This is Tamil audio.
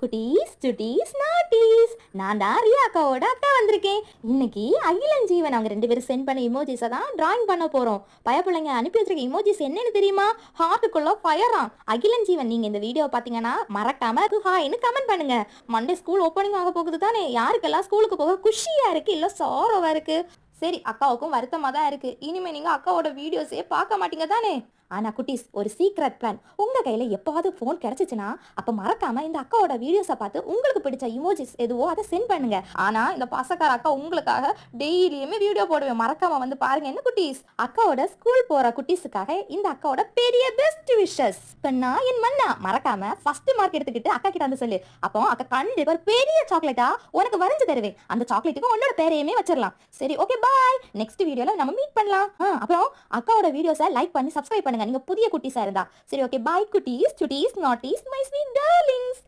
குட்டீஸ் சுட்டீஸ் நாட்டீஸ், நான் தான் ரியா அக்காவோட அக்கா வந்திருக்கேன். இன்னைக்கு அகிலன் ஜீவன் அவங்க 2 பேரும் சென்ட் பண்ண இமோஜிஸை தான் டிராயிங் பண்ண போறோம். பயப்பிள்ளைங்க அனுப்பி வச்சிருக்க இமோஜிஸ் என்னன்னு தெரியுமா? ஹார்ட்டுக்குள்ள ஃபயரா. அகிலன் ஜீவன், நீங்க இந்த வீடியோ பாத்தீங்கன்னா மறக்காம ஹாய்னு கமெண்ட் பண்ணுங்க. மண்டே ஸ்கூல் ஓப்பனிங் ஆக போகுது தானே, யாருக்கெல்லாம் ஸ்கூலுக்கு போக குஷியா இருக்கு இல்ல சாரோவா இருக்கு? சரி, அக்காவுக்கும் வருத்தமா தான் இருக்கு. இனிமே நீங்க அக்காவோட வீடியோஸே பார்க்க மாட்டீங்க தானே. ஆனா குட்டீஸ், ஒரு சீக்ரெட் பிளான். உங்க கையில எப்பாவது போன் கிடைச்சிச்சுன்னா அப்ப மறக்காம இந்த அக்காவோட வீடியோஸை பார்த்து உங்களுக்கு பிடிச்ச இமோஜிஸ் எதுவோ அதை சென்ட் பண்ணுங்க. ஆனா இந்த பாசக்கார அக்கா உங்களுக்காக டெய்லியுமே வீடியோ போடுவேன், மறக்காம வந்து பாருங்க என்ன குட்டீஸ். அக்காவோட ஸ்கூல் போற குட்டீஸுக்காக இந்த அக்காவோட பெரிய பெஸ்ட் விஷஸ். இப்ப நான் என் மண்ணா மறக்காம ஃபர்ஸ்ட் மார்க் எடுத்துக்கிட்டு அக்கா கிட்ட வந்து சொல்லு. அப்போ அக்கா கண்டிப்பா ஒரு பெரிய சாக்லேட்டா உனக்கு வரைஞ்சு தருவேன். அந்த சாக்லேட்டுக்கு உன்னோட பேரையுமே வச்சிடலாம். சரி, ஓகே, பாய். நெக்ஸ்ட் வீடியோல நம்ம மீட் பண்ணலாம். அப்புறம் அக்காவோட வீடியோஸை லைக் பண்ணி சப்ஸ்கிரைப் பண்ணுங்க நீங்க புதிய குட்டீஸா இருந்தா. சரி, ஓகே, பாய் குட்டீஸ் சுட்டீஸ் நாட்டீஸ் மை ஸ்வீட் டார்லிங்ஸ்.